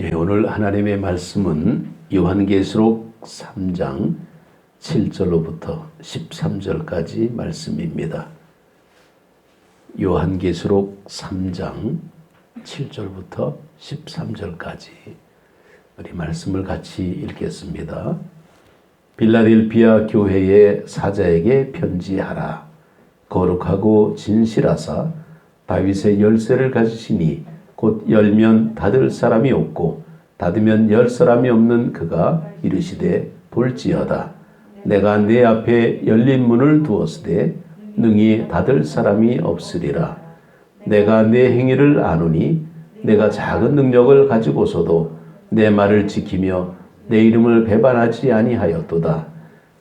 오늘 하나님의 말씀은 요한계시록 3장 7절로부터 13절까지 말씀입니다. 요한계시록 3장 7절부터 13절까지 우리 말씀을 같이 읽겠습니다. 빌라델비아 교회의 사자에게 편지하라. 거룩하고 진실하사 다윗의 열쇠를 가지시니 곧 열면 닫을 사람이 없고 닫으면 열 사람이 없는 그가 이르시되 볼지어다. 내가 내 앞에 열린 문을 두었으되 능히 닫을 사람이 없으리라. 내가 내 행위를 아노니 내가 작은 능력을 가지고서도 내 말을 지키며 내 이름을 배반하지 아니하였도다.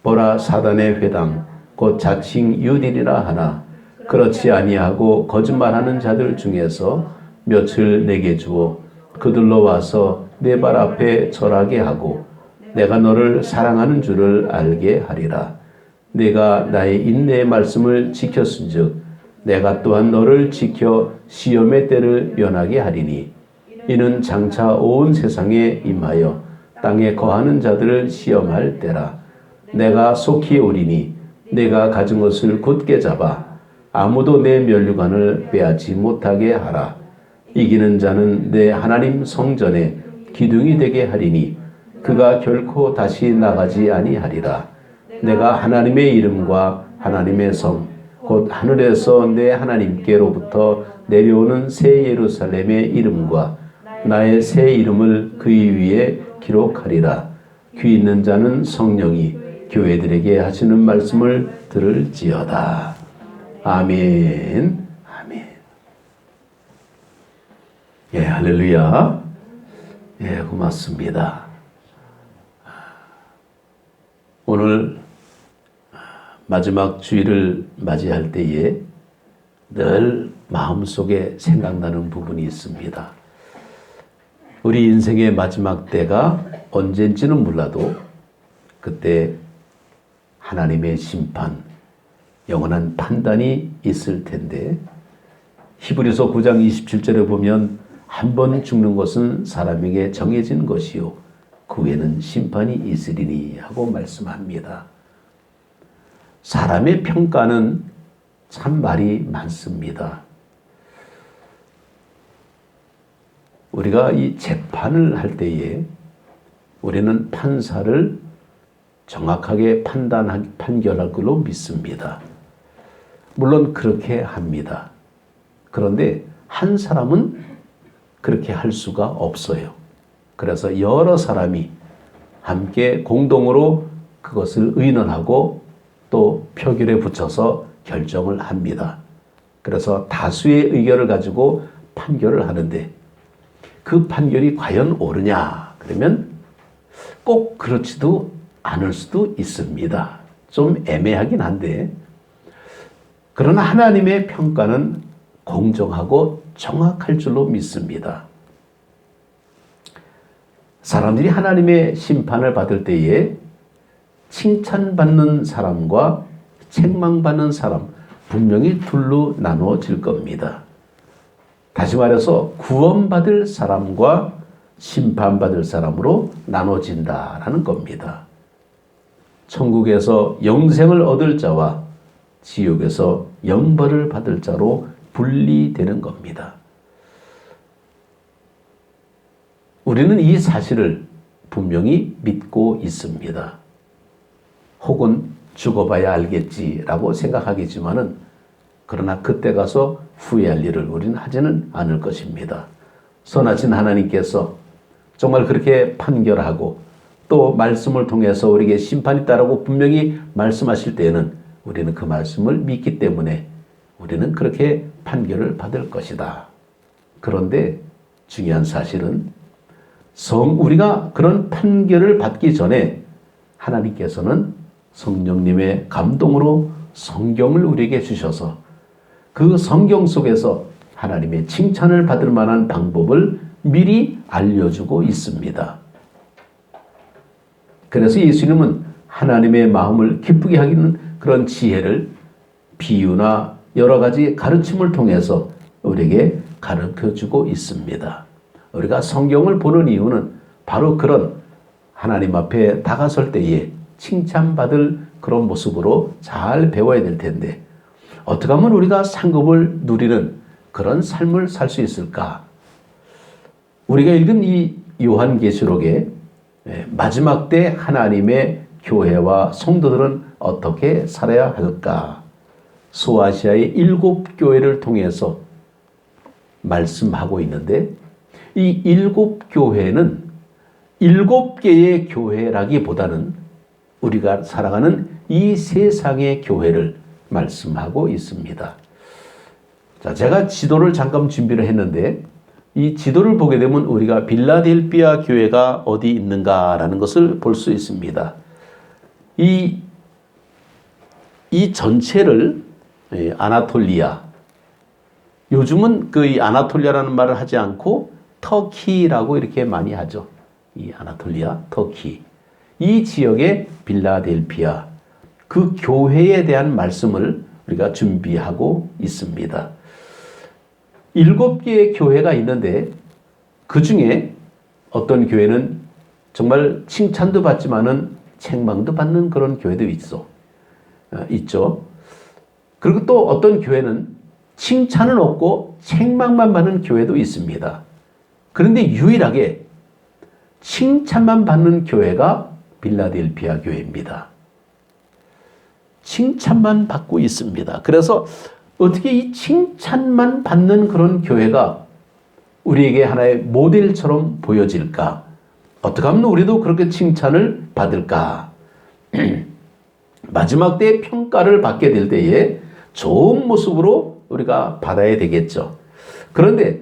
보라, 사단의 회당 곧 자칭 유딜이라 하나 그렇지 아니하고 거짓말하는 자들 중에서 며칠 내게 주어 그들로 와서 내 발 앞에 절하게 하고 내가 너를 사랑하는 줄을 알게 하리라. 내가 나의 인내의 말씀을 지켰은즉 내가 또한 너를 지켜 시험의 때를 면하게 하리니 이는 장차 온 세상에 임하여 땅에 거하는 자들을 시험할 때라. 내가 속히 오리니 내가 가진 것을 굳게 잡아 아무도 내 면류관을 빼앗지 못하게 하라. 이기는 자는 내 하나님 성전에 기둥이 되게 하리니 그가 결코 다시 나가지 아니하리라. 내가 하나님의 이름과 하나님의 성 곧 하늘에서 내 하나님께로부터 내려오는 새 예루살렘의 이름과 나의 새 이름을 그의 위에 기록하리라. 귀 있는 자는 성령이 교회들에게 하시는 말씀을 들을지어다. 아멘. 아멘. 할렐루야. 고맙습니다. 오늘 마지막 주일을 맞이할 때에 늘 마음속에 생각나는 부분이 있습니다. 우리 인생의 마지막 때가 언젠지는 몰라도 그때 하나님의 심판, 영원한 판단이 있을 텐데 히브리서 9장 27절에 보면 한 번 죽는 것은 사람에게 정해진 것이요 그 후에는 심판이 있으리니 하고 말씀합니다. 사람의 평가는 참 말이 많습니다. 우리가 이 재판을 할 때에 우리는 판사를 정확하게 판결할 걸로 믿습니다. 물론 그렇게 합니다. 그런데 한 사람은 그렇게 할 수가 없어요. 그래서 여러 사람이 함께 공동으로 그것을 의논하고 또 표결에 붙여서 결정을 합니다. 그래서 다수의 의견을 가지고 판결을 하는데 그 판결이 과연 옳으냐? 그러면 꼭 그렇지도 않을 수도 있습니다. 좀 애매하긴 한데 그러나 하나님의 평가는 공정하고 정확할 줄로 믿습니다. 사람들이 하나님의 심판을 받을 때에 칭찬받는 사람과 책망받는 사람 분명히 둘로 나누어질 겁니다. 다시 말해서 구원받을 사람과 심판받을 사람으로 나눠진다라는 겁니다. 천국에서 영생을 얻을 자와 지옥에서 영벌을 받을 자로 분리되는 겁니다. 우리는 이 사실을 분명히 믿고 있습니다. 혹은 죽어봐야 알겠지라고 생각하겠지만은 그러나 그때 가서 후회할 일을 우리는 하지는 않을 것입니다. 선하신 하나님께서 정말 그렇게 판결하고 또 말씀을 통해서 우리에게 심판이 있다라고 분명히 말씀하실 때에는 우리는 그 말씀을 믿기 때문에 우리는 그렇게 판결을 받을 것이다. 그런데 중요한 사실은 우리가 그런 판결을 받기 전에 하나님께서는 성령님의 감동으로 성경을 우리에게 주셔서 그 성경 속에서 하나님의 칭찬을 받을 만한 방법을 미리 알려주고 있습니다. 그래서 예수님은 하나님의 마음을 기쁘게 하기는 그런 지혜를 비유나 여러 가지 가르침을 통해서 우리에게 가르쳐주고 있습니다. 우리가 성경을 보는 이유는 바로 그런 하나님 앞에 다가설 때에 칭찬받을 그런 모습으로 잘 배워야 될 텐데 어떻게 하면 우리가 상급을 누리는 그런 삶을 살 수 있을까? 우리가 읽은 이 요한계시록의 마지막 때 하나님의 교회와 성도들은 어떻게 살아야 할까? 소아시아의 7교회를 통해서 말씀하고 있는데 이 7교회는 7개의 교회라기보다는 우리가 살아가는 이 세상의 교회를 말씀하고 있습니다. 자, 제가 지도를 잠깐 준비를 했는데 이 지도를 보게 되면 우리가 빌라델피아 교회가 어디 있는가라는 것을 볼 수 있습니다. 이 전체를 아나톨리아, 요즘은 그 이 아나톨리아라는 말을 하지 않고 터키라고 이렇게 많이 하죠. 이 아나톨리아, 터키. 이 지역의 빌라델피아, 그 교회에 대한 말씀을 우리가 준비하고 있습니다. 7개의 교회가 있는데 그 중에 어떤 교회는 정말 칭찬도 받지만은 책망도 받는 그런 교회도 있죠. 그리고 또 어떤 교회는 칭찬은 없고 책망만 받는 교회도 있습니다. 그런데 유일하게 칭찬만 받는 교회가 빌라델피아 교회입니다. 칭찬만 받고 있습니다. 그래서 어떻게 이 칭찬만 받는 그런 교회가 우리에게 하나의 모델처럼 보여질까? 어떻게 하면 우리도 그렇게 칭찬을 받을까? 마지막 때의 평가를 받게 될 때에 좋은 모습으로 우리가 받아야 되겠죠. 그런데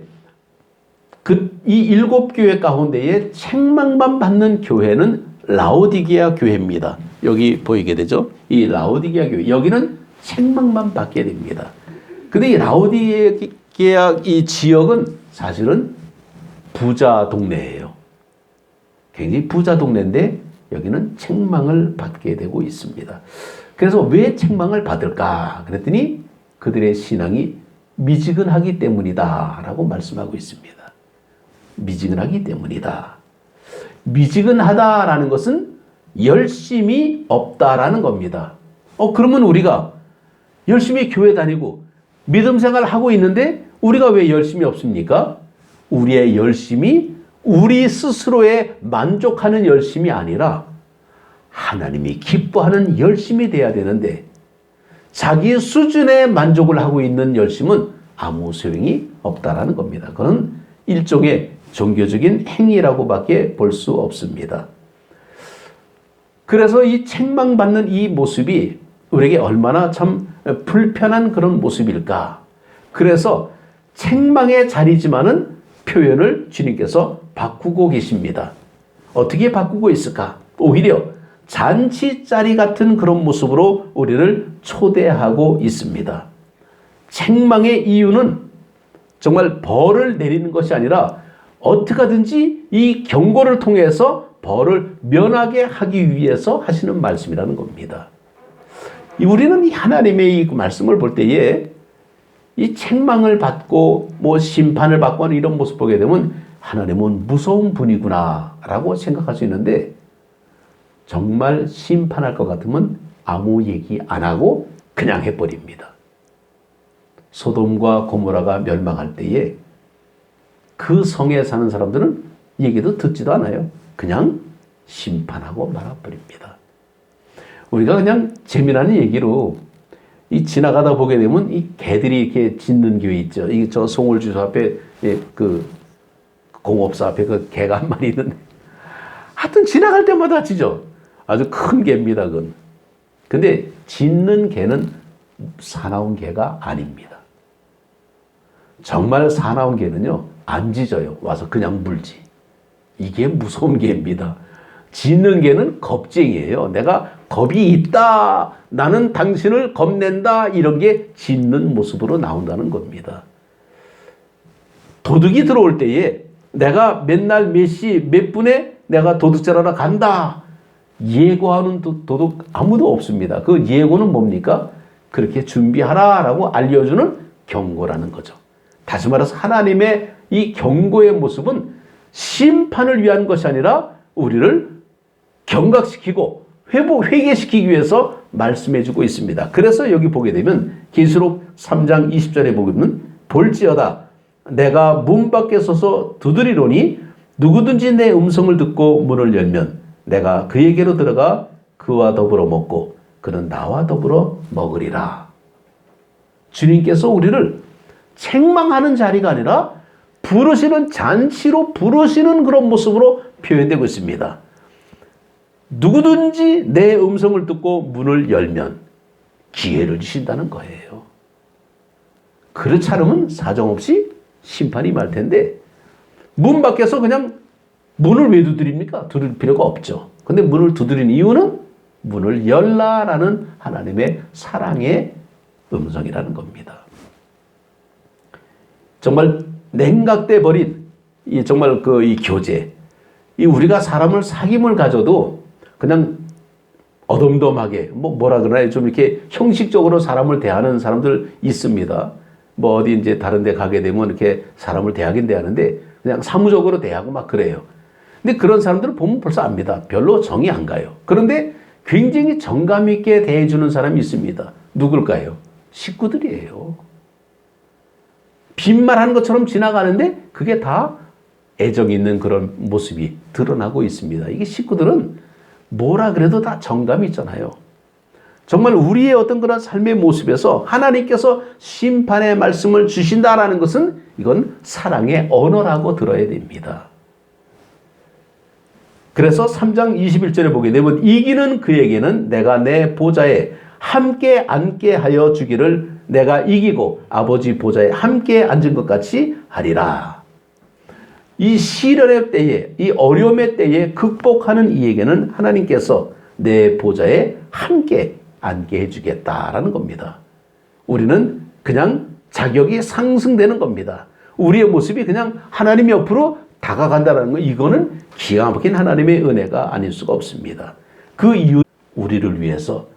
이 7교회 가운데에 책망만 받는 교회는 라오디게아 교회입니다. 여기 보이게 되죠? 이 라오디게아 교회. 여기는 책망만 받게 됩니다. 근데 이 라오디게아 이 지역은 사실은 부자 동네예요. 굉장히 부자 동네인데 여기는 책망을 받게 되고 있습니다. 그래서 왜 책망을 받을까? 그랬더니 그들의 신앙이 미지근하기 때문이다 라고 말씀하고 있습니다. 미지근하기 때문이다. 미지근하다라는 것은 열심이 없다라는 겁니다. 그러면 우리가 열심히 교회 다니고 믿음 생활 하고 있는데 우리가 왜 열심이 없습니까? 우리의 열심이 우리 스스로에 만족하는 열심이 아니라 하나님이 기뻐하는 열심이 돼야 되는데 자기 수준에 만족을 하고 있는 열심은 아무 소용이 없다라는 겁니다. 그건 일종의 종교적인 행위라고밖에 볼 수 없습니다. 그래서 이 책망받는 이 모습이 우리에게 얼마나 참 불편한 그런 모습일까. 그래서 책망의 자리지만은 표현을 주님께서 바꾸고 계십니다. 어떻게 바꾸고 있을까? 오히려 잔치자리 같은 그런 모습으로 우리를 초대하고 있습니다. 책망의 이유는 정말 벌을 내리는 것이 아니라 어떻게 하든지 이 경고를 통해서 벌을 면하게 하기 위해서 하시는 말씀이라는 겁니다. 우리는 이 하나님의 이 말씀을 볼 때에 이 책망을 받고 심판을 받고 하는 이런 모습 보게 되면 하나님은 무서운 분이구나 라고 생각할 수 있는데 정말 심판할 것 같으면 아무 얘기 안 하고 그냥 해버립니다. 소돔과 고모라가 멸망할 때에 그 성에 사는 사람들은 얘기도 듣지도 않아요. 그냥 심판하고 말아버립니다. 우리가 그냥 재미나는 얘기로 이 지나가다 보게 되면 이 개들이 이렇게 짖는 교회 있죠. 이 저 송월 주소 앞에 그 공업사 앞에 그 개가 한 마리 있는데 하여튼 지나갈 때마다 짖죠. 아주 큰 개입니다, 그건. 근데 짖는 개는 사나운 개가 아닙니다. 정말 사나운 개는요, 안 짖어요. 와서 그냥 물지. 이게 무서운 개입니다. 짖는 개는 겁쟁이에요. 내가 겁이 있다. 나는 당신을 겁낸다. 이런 게 짖는 모습으로 나온다는 겁니다. 도둑이 들어올 때에 내가 맨날 몇 시 몇 분에 내가 도둑질하러 간다. 예고하는 도둑 아무도 없습니다. 그 예고는 뭡니까? 그렇게 준비하라라고 알려주는 경고라는 거죠. 다시 말해서 하나님의 이 경고의 모습은 심판을 위한 것이 아니라 우리를 경각시키고 회개시키기 위해서 말씀해주고 있습니다. 그래서 여기 보게 되면 계시록 3장 20절에 보면 볼지어다 내가 문 밖에 서서 두드리노니 누구든지 내 음성을 듣고 문을 열면 내가 그에게로 들어가 그와 더불어 먹고 그는 나와 더불어 먹으리라. 주님께서 우리를 책망하는 자리가 아니라 부르시는 잔치로 부르시는 그런 모습으로 표현되고 있습니다. 누구든지 내 음성을 듣고 문을 열면 기회를 주신다는 거예요. 그렇지 않으면 사정없이 심판이 임할 텐데 문 밖에서 그냥 문을 왜 두드립니까? 두드릴 필요가 없죠. 근데 문을 두드린 이유는 문을 열라라는 하나님의 사랑의 음성이라는 겁니다. 정말 냉각돼 버린 이 정말 이 교제, 이 우리가 사람을 사귐을 가져도 그냥 어domdom하게 뭐라 그러나요? 좀 이렇게 형식적으로 사람을 대하는 사람들 있습니다. 뭐 어디 이제 다른 데 가게 되면 이렇게 사람을 대하긴 대하는데 그냥 사무적으로 대하고 막 그래요. 근데 그런 사람들을 보면 벌써 압니다. 별로 정이 안 가요. 그런데 굉장히 정감 있게 대해주는 사람이 있습니다. 누굴까요? 식구들이에요. 빈말하는 것처럼 지나가는데 그게 다 애정 있는 그런 모습이 드러나고 있습니다. 이게 식구들은 뭐라 그래도 다 정감이 있잖아요. 정말 우리의 어떤 그런 삶의 모습에서 하나님께서 심판의 말씀을 주신다라는 것은 이건 사랑의 언어라고 들어야 됩니다. 그래서 3장 21절에 보게 되면 이기는 그에게는 내가 내 보좌에 함께 앉게 하여 주기를 내가 이기고 아버지 보좌에 함께 앉은 것 같이 하리라. 이 시련의 때에, 이 어려움의 때에 극복하는 이에게는 하나님께서 내 보좌에 함께 앉게 해주겠다라는 겁니다. 우리는 그냥 자격이 상승되는 겁니다. 우리의 모습이 그냥 하나님 옆으로 다가간다는 거, 이거는 기가 막힌 하나님의 은혜가 아닐 수가 없습니다. 그 이유, 우리를 위해서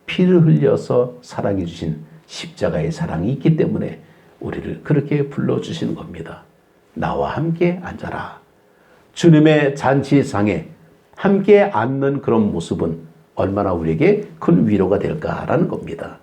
피를 흘려서 사랑해 주신 십자가의 사랑이 있기 때문에 우리를 그렇게 불러주시는 겁니다. 나와 함께 앉아라. 주님의 잔치상에 함께 앉는 그런 모습은 얼마나 우리에게 큰 위로가 될까라는 겁니다.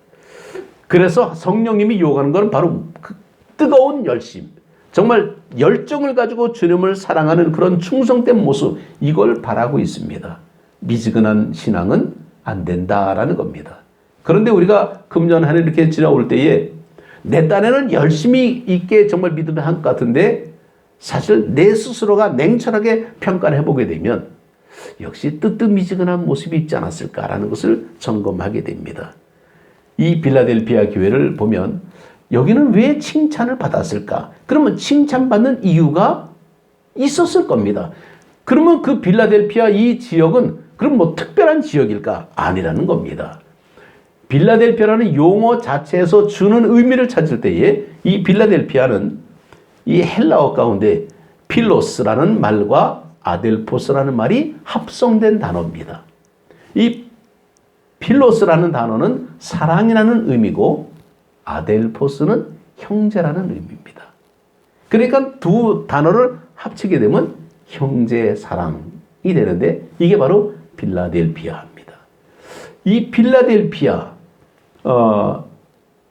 그래서 성령님이 요구하는 것은 바로 그 뜨거운 열심, 정말 열정을 가지고 주님을 사랑하는 그런 충성된 모습, 이걸 바라고 있습니다. 미지근한 신앙은 안 된다라는 겁니다. 그런데 우리가 금년 한 해 이렇게 지나올 때에 내 딴에는 열심히 있게 정말 믿음의 한 것 같은데 사실 내 스스로가 냉철하게 평가를 해보게 되면 역시 뜨뜻미지근한 모습이 있지 않았을까라는 것을 점검하게 됩니다. 이 빌라델피아 교회를 보면 여기는 왜 칭찬을 받았을까? 그러면 칭찬받는 이유가 있었을 겁니다. 그러면 그 빌라델피아 이 지역은 그럼 뭐 특별한 지역일까? 아니라는 겁니다. 빌라델피아라는 용어 자체에서 주는 의미를 찾을 때에 이 빌라델피아는 이 헬라어 가운데 필로스라는 말과 아델포스라는 말이 합성된 단어입니다. 이 필로스라는 단어는 사랑이라는 의미고 아델포스는 형제라는 의미입니다. 그러니까 두 단어를 합치게 되면 형제 사랑이 되는데 이게 바로 빌라델피아입니다. 이 빌라델피아,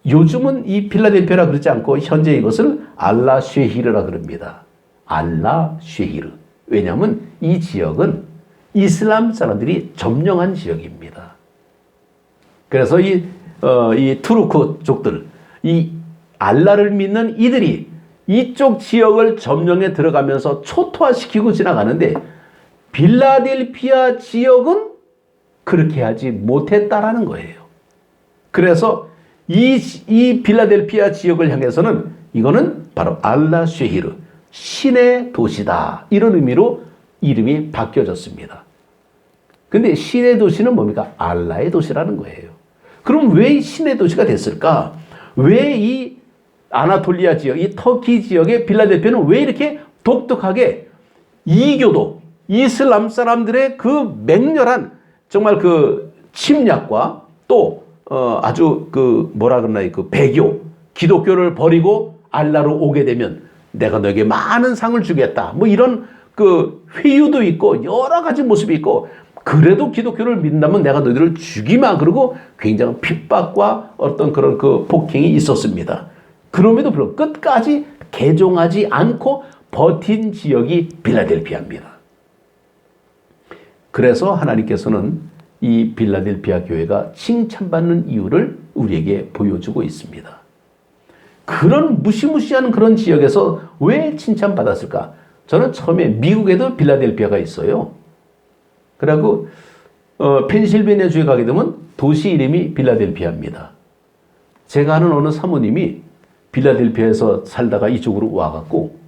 요즘은 이 필라델피아라 그러지 않고 현재 이것을 알라쉐히르라 그럽니다. 알라쉐히르. 왜냐하면 이 지역은 이슬람 사람들이 점령한 지역입니다. 그래서 이 투르크족들, 이 알라를 믿는 이들이 이쪽 지역을 점령해 들어가면서 초토화시키고 지나가는데 빌라델피아 지역은 그렇게 하지 못했다라는 거예요. 그래서 이 빌라델피아 지역을 향해서는 이거는 바로 알라쉐히르, 신의 도시다, 이런 의미로 이름이 바뀌어졌습니다. 근데 신의 도시는 뭡니까? 알라의 도시라는 거예요. 그럼 왜 신의 도시가 됐을까? 왜 이 아나톨리아 지역, 이 터키 지역의 빌라델피아는 왜 이렇게 독특하게 이교도, 이슬람 사람들의 그 맹렬한 정말 그 침략과 또 아주 그 뭐라 그러나 그 배교, 기독교를 버리고 알라로 오게 되면 내가 너에게 많은 상을 주겠다, 뭐 이런 그 회유도 있고 여러 가지 모습이 있고 그래도 기독교를 믿는다면 내가 너희들을 죽이마 그러고 굉장한 핍박과 어떤 그런 그 폭행이 있었습니다. 그럼에도 불구하고 끝까지 개종하지 않고 버틴 지역이 빌라델피아입니다. 그래서 하나님께서는 이 빌라델피아 교회가 칭찬받는 이유를 우리에게 보여주고 있습니다. 그런 무시무시한 그런 지역에서 왜 칭찬받았을까? 저는 처음에 미국에도 빌라델피아가 있어요. 그리고 펜실베니아 주에 가게 되면 도시 이름이 빌라델피아입니다. 제가 아는 어느 사모님이 빌라델피아에서 살다가 이쪽으로 와갖고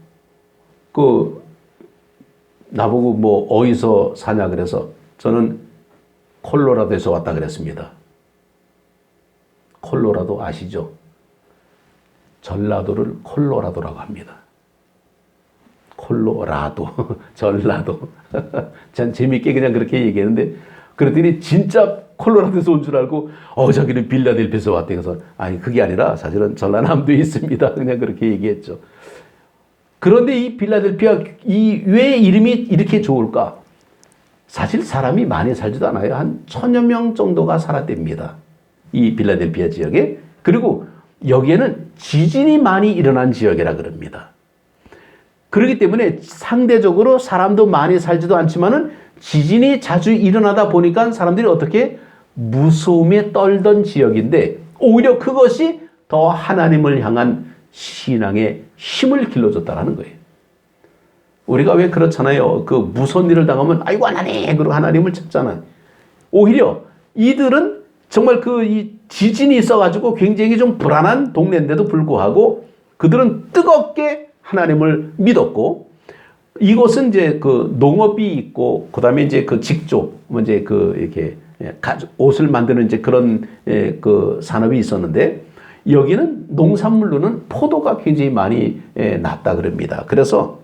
나보고 뭐 어디서 사냐 그래서 저는 콜로라도에서 왔다 그랬습니다. 콜로라도 아시죠? 전라도를 콜로라도라고 합니다. 콜로라도, 전라도. 전 재밌게 그냥 그렇게 얘기했는데, 그랬더니 진짜 콜로라도에서 온 줄 알고, 자기는 빌라델피아에서 왔대. 그래서, 아니, 그게 아니라 사실은 전라남도에 있습니다. 그냥 그렇게 얘기했죠. 그런데 이 빌라델피아, 왜 이름이 이렇게 좋을까? 사실 사람이 많이 살지도 않아요. 한 1000여 명 정도가 살았답니다. 이 빌라델피아 지역에. 그리고 여기에는 지진이 많이 일어난 지역이라 그럽니다. 그렇기 때문에 상대적으로 사람도 많이 살지도 않지만은 지진이 자주 일어나다 보니까 사람들이 어떻게 무서움에 떨던 지역인데 오히려 그것이 더 하나님을 향한 신앙의 힘을 길러줬다라는 거예요. 우리가 왜 그렇잖아요. 그 무서운 일을 당하면 아이고 하나님 그러고 하나님을 찾잖아요. 오히려 이들은 정말 이 지진이 있어가지고 굉장히 좀 불안한 동네인데도 불구하고 그들은 뜨겁게 하나님을 믿었고 이곳은 이제 그 농업이 있고 그다음에 이제 그 직조 이제 이렇게 옷을 만드는 이제 그런 그 산업이 있었는데 여기는 농산물로는 포도가 굉장히 많이 났다 그럽니다. 그래서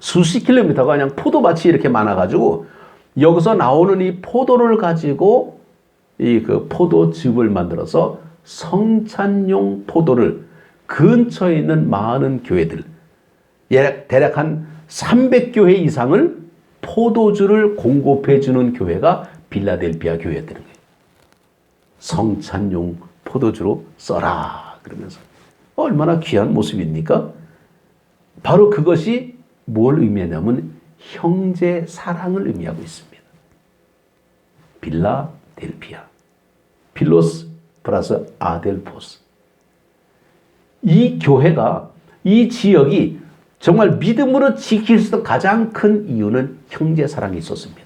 수십 킬로미터가 그냥 포도밭이 이렇게 많아가지고 여기서 나오는 이 포도를 가지고 그 포도즙을 만들어서 성찬용 포도를 근처에 있는 많은 교회들, 대략 한 300교회 이상을 포도주를 공급해주는 교회가 빌라델피아 교회였다는 거예요. 성찬용 포도주로 써라 그러면서 얼마나 귀한 모습입니까? 바로 그것이 뭘 의미하냐면 형제 사랑을 의미하고 있습니다. 빌라델피아, 필로스 플러스 아델포스. 이 교회가 이 지역이 정말 믿음으로 지킬 수 있는 가장 큰 이유는 형제 사랑이 있었습니다.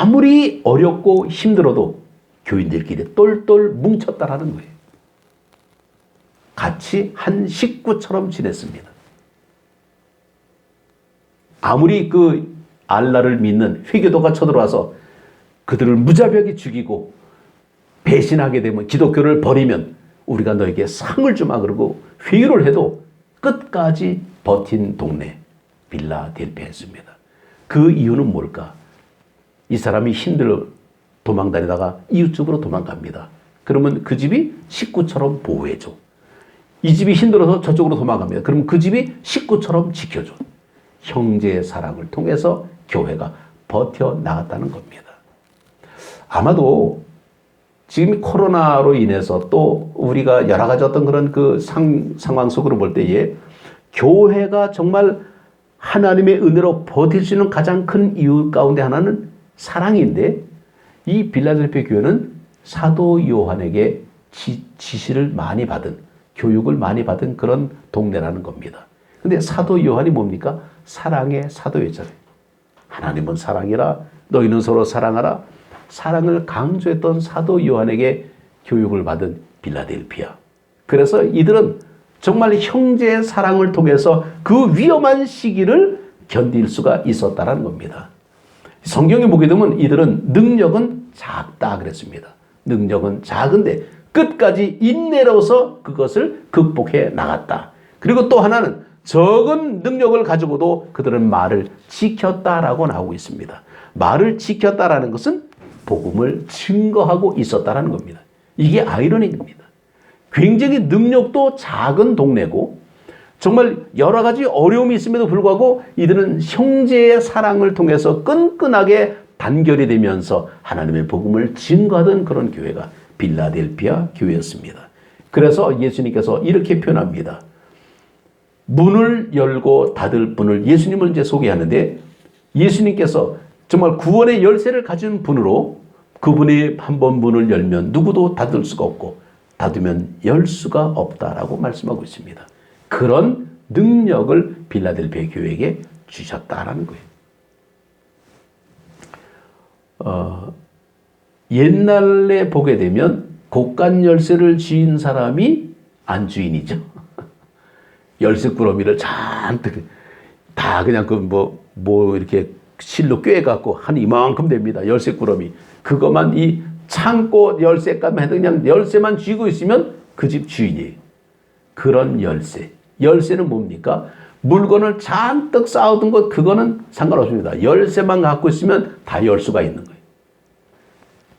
아무리 어렵고 힘들어도 교인들끼리 똘똘 뭉쳤다라는 거예요. 같이 한 식구처럼 지냈습니다. 아무리 그 알라를 믿는 회교도가 쳐들어와서 그들을 무자비하게 죽이고 배신하게 되면 기독교를 버리면 우리가 너에게 상을 주마 그러고 회유를 해도 끝까지 버틴 동네 빌라델피아였습니다. 그 이유는 뭘까? 이 사람이 힘들어 도망다니다가 이웃집으로 도망갑니다. 그러면 그 집이 식구처럼 보호해줘. 이 집이 힘들어서 저쪽으로 도망갑니다. 그러면 그 집이 식구처럼 지켜줘. 형제의 사랑을 통해서 교회가 버텨나갔다는 겁니다. 아마도 지금 코로나로 인해서 또 우리가 여러 가지 어떤 그런 그 상황 속으로 볼 때에 교회가 정말 하나님의 은혜로 버틸 수 있는 가장 큰 이유 가운데 하나는 사랑인데 이 빌라델피아 교회는 사도 요한에게 지시를 많이 받은 교육을 많이 받은 그런 동네라는 겁니다. 근데 사도 요한이 뭡니까? 사랑의 사도였잖아요. 하나님은 사랑이라 너희는 서로 사랑하라. 사랑을 강조했던 사도 요한에게 교육을 받은 빌라델피아. 그래서 이들은 정말 형제의 사랑을 통해서 그 위험한 시기를 견딜 수가 있었다는 겁니다. 성경에 보게 되면 이들은 능력은 작다 그랬습니다. 능력은 작은데 끝까지 인내로서 그것을 극복해 나갔다. 그리고 또 하나는 적은 능력을 가지고도 그들은 말을 지켰다라고 나오고 있습니다. 말을 지켰다라는 것은 복음을 증거하고 있었다라는 겁니다. 이게 아이러니입니다. 굉장히 능력도 작은 동네고 정말 여러 가지 어려움이 있음에도 불구하고 이들은 형제의 사랑을 통해서 끈끈하게 단결이 되면서 하나님의 복음을 증거하던 그런 교회가 빌라델피아 교회였습니다. 그래서 예수님께서 이렇게 표현합니다. 문을 열고 닫을 분을 예수님을 이제 소개하는데, 예수님께서 정말 구원의 열쇠를 가진 분으로 그분이 한번 문을 열면 누구도 닫을 수가 없고 닫으면 열 수가 없다라고 말씀하고 있습니다. 그런 능력을 빌라델피아 교회에게 주셨다라는 거예요. 옛날에 보게 되면 곡간 열쇠를 쥐인 사람이 안주인이죠. 열쇠꾸러미를 잔뜩 다 그냥 뭐 이렇게 실로 꿰갖고 한 이만큼 됩니다. 열쇠꾸러미. 그것만 이 창고 열쇠값만 해도 그냥 열쇠만 쥐고 있으면 그 집 주인이에요. 그런 열쇠. 열쇠는 뭡니까? 물건을 잔뜩 쌓아둔 것, 그거는 상관없습니다. 열쇠만 갖고 있으면 다 열 수가 있는 거예요.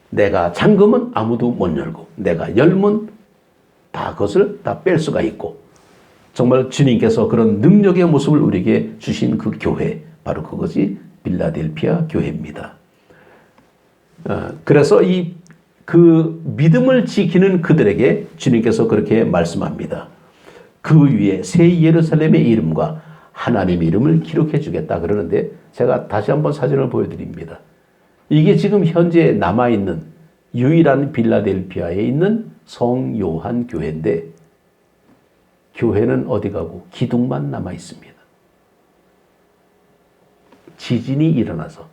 내가 잠그면 아무도 못 열고, 내가 열면 다 그것을 다 뺄 수가 있고, 정말 주님께서 그런 능력의 모습을 우리에게 주신 그 교회, 바로 그것이 빌라델피아 교회입니다. 그래서 그 믿음을 지키는 그들에게 주님께서 그렇게 말씀합니다. 그 위에 새 예루살렘의 이름과 하나님의 이름을 기록해 주겠다 그러는데, 제가 다시 한번 사진을 보여드립니다. 이게 지금 현재 남아있는 유일한 빌라델피아에 있는 성 요한 교회인데, 교회는 어디 가고 기둥만 남아 있습니다. 지진이 일어나서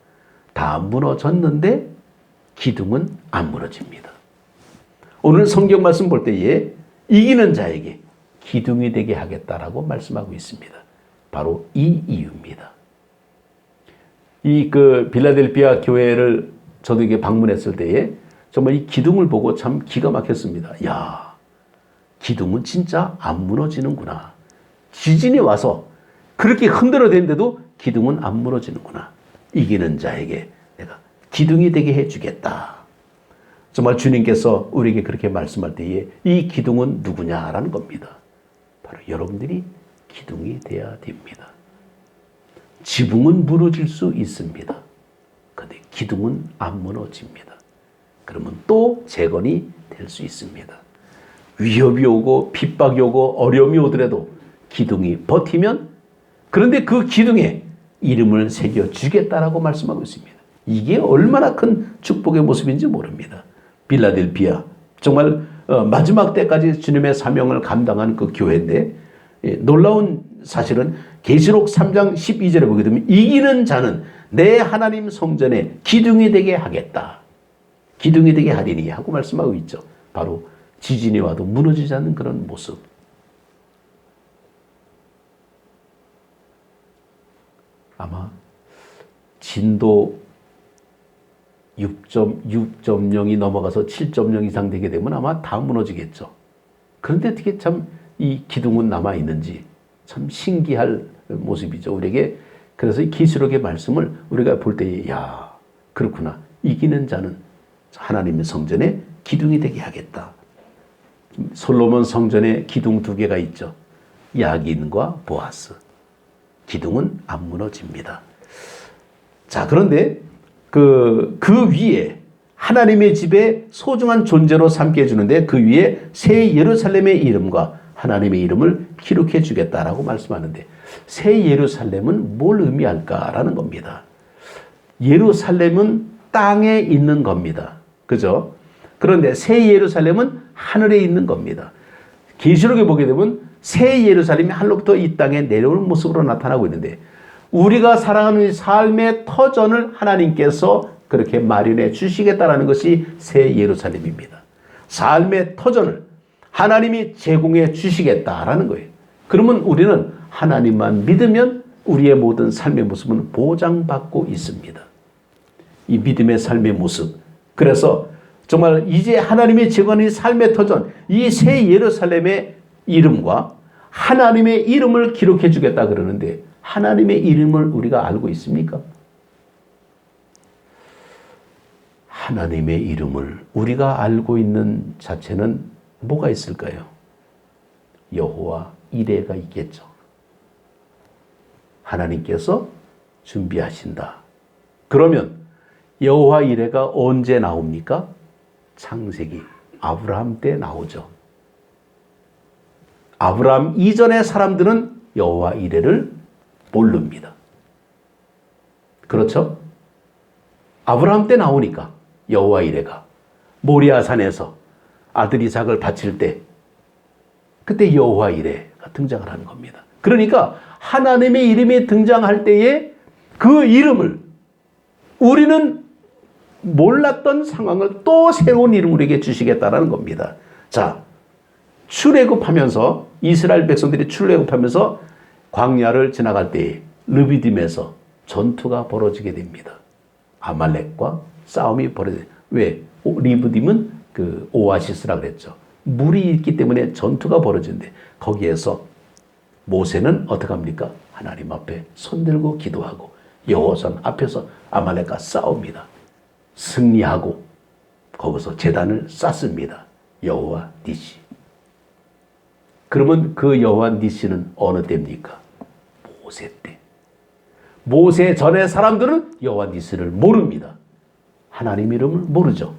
다 무너졌는데 기둥은 안 무너집니다. 오늘 성경 말씀 볼 때에 이기는 자에게 기둥이 되게 하겠다라고 말씀하고 있습니다. 바로 이 이유입니다. 빌라델피아 교회를 저도 이게 방문했을 때에 정말 이 기둥을 보고 참 기가 막혔습니다. 야, 기둥은 진짜 안 무너지는구나. 지진이 와서 그렇게 흔들어댄데도 기둥은 안 무너지는구나. 이기는 자에게 내가 기둥이 되게 해주겠다. 정말 주님께서 우리에게 그렇게 말씀할 때에 이 기둥은 누구냐라는 겁니다. 바로 여러분들이 기둥이 되어야 됩니다. 지붕은 무너질 수 있습니다. 그런데 기둥은 안 무너집니다. 그러면 또 재건이 될 수 있습니다. 위협이 오고 핍박이 오고 어려움이 오더라도 기둥이 버티면, 그런데 그 기둥에 이름을 새겨주겠다라고 말씀하고 있습니다. 이게 얼마나 큰 축복의 모습인지 모릅니다. 빌라델피아, 정말 마지막 때까지 주님의 사명을 감당한 그 교회인데, 놀라운 사실은 계시록 3장 12절에 보게 되면 이기는 자는 내 하나님 성전에 기둥이 되게 하겠다. 기둥이 되게 하리니 하고 말씀하고 있죠. 바로 지진이 와도 무너지지 않는 그런 모습. 아마 진도 6.0이 넘어가서 7.0 이상 되게 되면 아마 다 무너지겠죠. 그런데 어떻게 참 이 기둥은 남아있는지 참 신기할 모습이죠. 우리에게. 그래서 이 계시록의 말씀을 우리가 볼 때에, 야, 그렇구나. 이기는 자는 하나님의 성전에 기둥이 되게 하겠다. 솔로몬 성전에 기둥 2개가 있죠. 야긴과 보아스. 기둥은 안 무너집니다. 자, 그런데 그 위에 하나님의 집에 소중한 존재로 삼게 해주는데, 그 위에 새 예루살렘의 이름과 하나님의 이름을 기록해 주겠다라고 말씀하는데, 새 예루살렘은 뭘 의미할까라는 겁니다. 예루살렘은 땅에 있는 겁니다. 그죠? 그런데 새 예루살렘은 하늘에 있는 겁니다. 계시록에 보게 되면 새 예루살렘이 하늘로부터 이 땅에 내려오는 모습으로 나타나고 있는데, 우리가 살아가는 삶의 터전을 하나님께서 그렇게 마련해 주시겠다라는 것이 새 예루살렘입니다. 삶의 터전을 하나님이 제공해 주시겠다라는 거예요. 그러면 우리는 하나님만 믿으면 우리의 모든 삶의 모습은 보장받고 있습니다. 이 믿음의 삶의 모습. 그래서 정말 이제 하나님의 제공하는 삶의 터전, 이 새 예루살렘의 이름과 하나님의 이름을 기록해 주겠다 그러는데, 하나님의 이름을 우리가 알고 있습니까? 하나님의 이름을 우리가 알고 있는 자체는 뭐가 있을까요? 여호와 이레가 있겠죠. 하나님께서 준비하신다. 그러면 여호와 이레가 언제 나옵니까? 창세기 아브라함 때 나오죠. 아브라함 이전의 사람들은 여호와 이레를 모릅니다. 그렇죠? 아브라함 때 나오니까 여호와 이레가 모리아산에서 아들 이삭을 바칠 때 그때 여호와 이레가 등장을 하는 겁니다. 그러니까 하나님의 이름이 등장할 때에 그 이름을 우리는 몰랐던 상황을 또 새로운 이름으로 우리에게 주시겠다라는 겁니다. 자, 출애굽하면서 이스라엘 백성들이 출애굽하면서 광야를 지나갈 때에 르비딤에서 전투가 벌어지게 됩니다. 아말렉과 싸움이 벌어져요. 왜? 르비딤은 그 오아시스라 그랬죠. 물이 있기 때문에 전투가 벌어지는데 거기에서 모세는 어떻게 합니까? 하나님 앞에 손들고 기도하고 여호와산 앞에서 아말렉과 싸웁니다. 승리하고 거기서 제단을 쌓습니다. 여호와 니시. 그러면 그 여호와 니시는 어느 때입니까? 모세 때. 모세 전의 사람들은 여호와 니시를 모릅니다. 하나님 이름을 모르죠.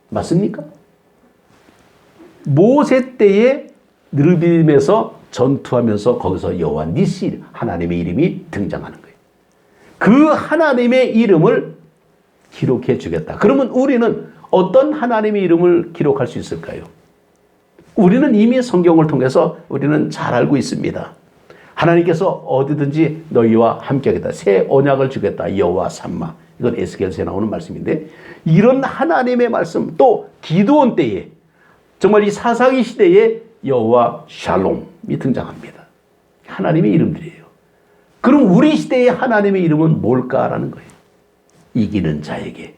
맞습니까? 모세 때에 르비딤에서 전투하면서 거기서 여호와 니시 하나님의 이름이 등장하는 거예요. 그 하나님의 이름을 기록해 주겠다. 그러면 우리는 어떤 하나님의 이름을 기록할 수 있을까요? 우리는 이미 성경을 통해서 우리는 잘 알고 있습니다. 하나님께서 어디든지 너희와 함께 하겠다. 새 언약을 주겠다. 여호와 삼마. 이건 에스겔서에 나오는 말씀인데 이런 하나님의 말씀 또 기드온 때에 정말 이 사사기 시대에 여호와 샬롬이 등장합니다. 하나님의 이름들이에요. 그럼 우리 시대의 하나님의 이름은 뭘까라는 거예요. 이기는 자에게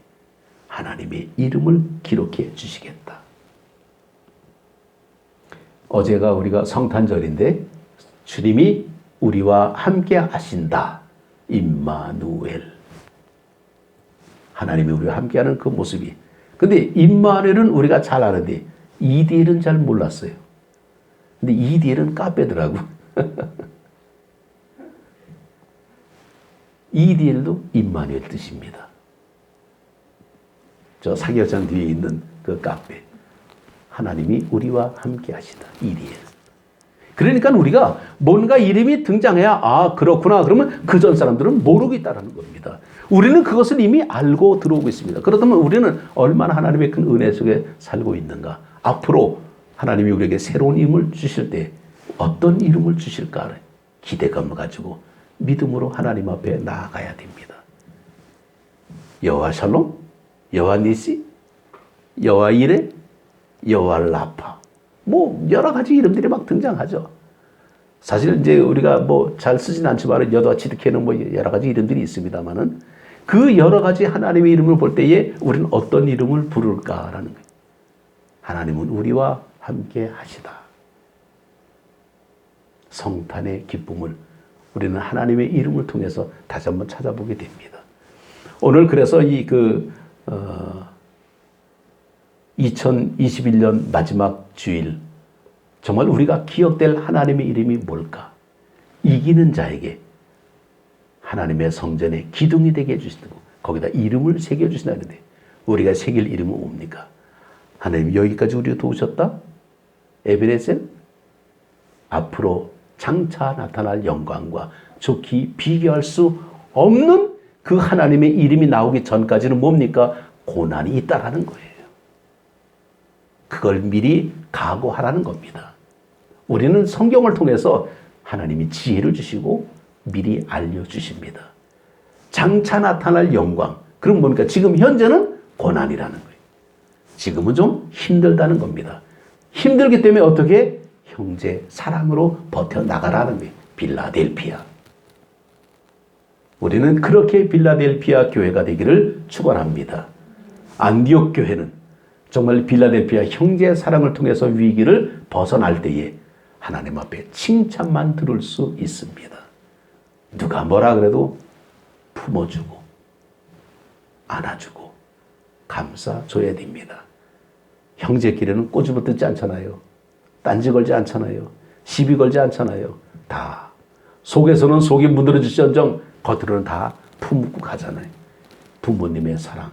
하나님의 이름을 기록해 주시겠다. 어제가 우리가 성탄절인데 주님이 우리와 함께 하신다. 임마누엘. 하나님이 우리와 함께하는 그 모습이. 근데 임마누엘은 우리가 잘 아는데 이디엘은 잘 몰랐어요. 근데 이디엘은 카페더라고. 이디엘도 임마누엘 뜻입니다. 저 사기역장 뒤에 있는 그 카페. 하나님이 우리와 함께 하시다. 이디엘. 그러니까 우리가 뭔가 이름이 등장해야 아 그렇구나. 그러면 그전 사람들은 모르고 있다는 겁니다. 우리는 그것을 이미 알고 들어오고 있습니다. 그렇다면 우리는 얼마나 하나님의 큰 은혜 속에 살고 있는가. 앞으로 하나님이 우리에게 새로운 이름을 주실 때 어떤 이름을 주실까 기대감을 가지고 믿음으로 하나님 앞에 나아가야 됩니다. 여호와 샬롬, 여호와 니시, 여호와 이레, 여호와 라파. 뭐 여러 가지 이름들이 막 등장하죠. 사실 이제 우리가 뭐 잘 쓰진 않지만 여호와 치드케는 뭐 여러 가지 이름들이 있습니다만은 그 여러 가지 하나님의 이름을 볼 때에 우리는 어떤 이름을 부를까라는 거예요. 하나님은 우리와 함께 하시다. 성탄의 기쁨을 우리는 하나님의 이름을 통해서 다시 한번 찾아보게 됩니다. 오늘 그래서 2021년 마지막 주일 정말 우리가 기억될 하나님의 이름이 뭘까? 이기는 자에게 하나님의 성전에 기둥이 되게 해주시고 거기다 이름을 새겨주신다는데 우리가 새길 이름은 뭡니까? 하나님 여기까지 우리를 도우셨다? 에베레셀? 앞으로 장차 나타날 영광과 좋게 비교할 수 없는 그 하나님의 이름이 나오기 전까지는 뭡니까? 고난이 있다라는 거예요. 그걸 미리 각오하라는 겁니다. 우리는 성경을 통해서 하나님이 지혜를 주시고 미리 알려주십니다. 장차 나타날 영광. 그럼 뭡니까? 지금 현재는 고난이라는 거예요. 지금은 좀 힘들다는 겁니다. 힘들기 때문에 어떻게? 형제 사랑으로 버텨나가라는 거예요. 빌라델피아. 우리는 그렇게 빌라델피아 교회가 되기를 축원합니다. 안디옥 교회는 정말 빌라델피아 형제 사랑을 통해서 위기를 벗어날 때에 하나님 앞에 칭찬만 들을 수 있습니다. 누가 뭐라 그래도 품어주고 안아주고 감싸줘야 됩니다. 형제끼리는 꼬집어 뜯지 않잖아요. 딴지 걸지 않잖아요. 시비 걸지 않잖아요. 다 속에서는 속이 무너질지언정 겉으로는 다 품고 가잖아요. 부모님의 사랑,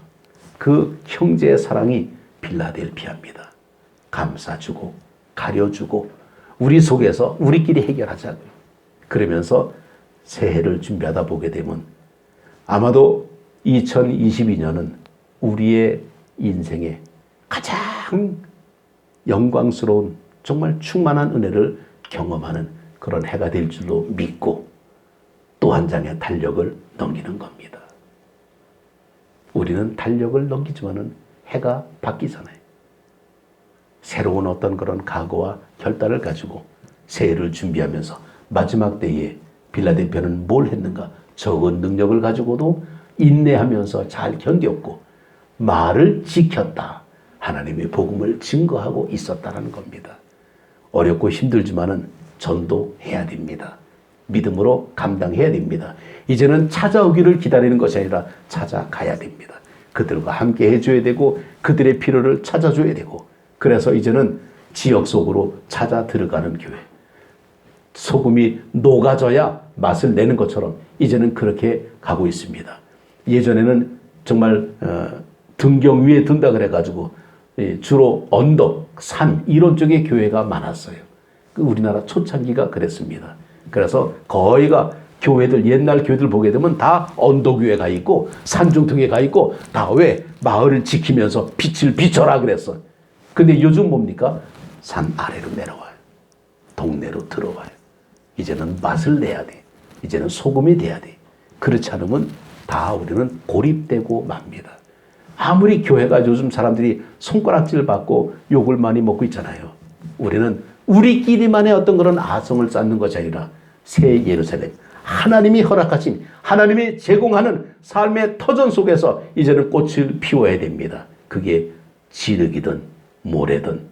그 형제의 사랑이 필라델피아입니다. 감싸주고 가려주고 우리 속에서 우리끼리 해결하자고요. 그러면서 새해를 준비하다 보게 되면 아마도 2022년은 우리의 인생에 가장 영광스러운 정말 충만한 은혜를 경험하는 그런 해가 될 줄로 믿고 또 한 장의 달력을 넘기는 겁니다. 우리는 달력을 넘기지만은 해가 바뀌잖아요. 새로운 어떤 그런 각오와 결단을 가지고 새해를 준비하면서 마지막 때에 빌라델피아는 뭘 했는가? 적은 능력을 가지고도 인내하면서 잘 견뎠고 말을 지켰다. 하나님의 복음을 증거하고 있었다는 겁니다. 어렵고 힘들지만은 전도해야 됩니다. 믿음으로 감당해야 됩니다. 이제는 찾아오기를 기다리는 것이 아니라 찾아가야 됩니다. 그들과 함께 해줘야 되고 그들의 필요를 찾아줘야 되고 그래서 이제는 지역 속으로 찾아 들어가는 교회. 소금이 녹아져야 맛을 내는 것처럼 이제는 그렇게 가고 있습니다. 예전에는 정말 등경 위에 든다 그래가지고 주로 언덕, 산 이런 쪽에 교회가 많았어요. 우리나라 초창기가 그랬습니다. 그래서 거의가 교회들 옛날 교회들 보게 되면 다 언덕 위에 가 있고 산중턱에 가 있고 다 왜 마을을 지키면서 빛을 비춰라 그랬어. 근데 요즘 뭡니까? 산 아래로 내려와요. 동네로 들어와요. 이제는 맛을 내야 돼. 이제는 소금이 돼야 돼. 그렇지 않으면 다 우리는 고립되고 맙니다. 아무리 교회가 요즘 사람들이 손가락질 받고 욕을 많이 먹고 있잖아요. 우리는 우리끼리만의 어떤 그런 아성을 쌓는 것이 아니라 새 예루살렘, 하나님이 허락하신, 하나님이 제공하는 삶의 터전 속에서 이제는 꽃을 피워야 됩니다. 그게 진흙이든 모래든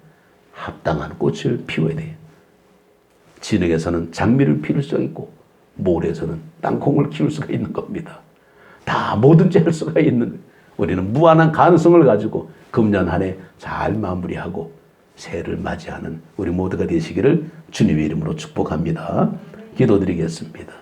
합당한 꽃을 피워야 돼요. 진흙에서는 장미를 피울 수 있고 모래에서는 땅콩을 키울 수가 있는 겁니다. 다 뭐든지 할 수가 있는 거예요. 우리는 무한한 가능성을 가지고 금년 한 해 잘 마무리하고 새해를 맞이하는 우리 모두가 되시기를 주님의 이름으로 축복합니다. 기도드리겠습니다.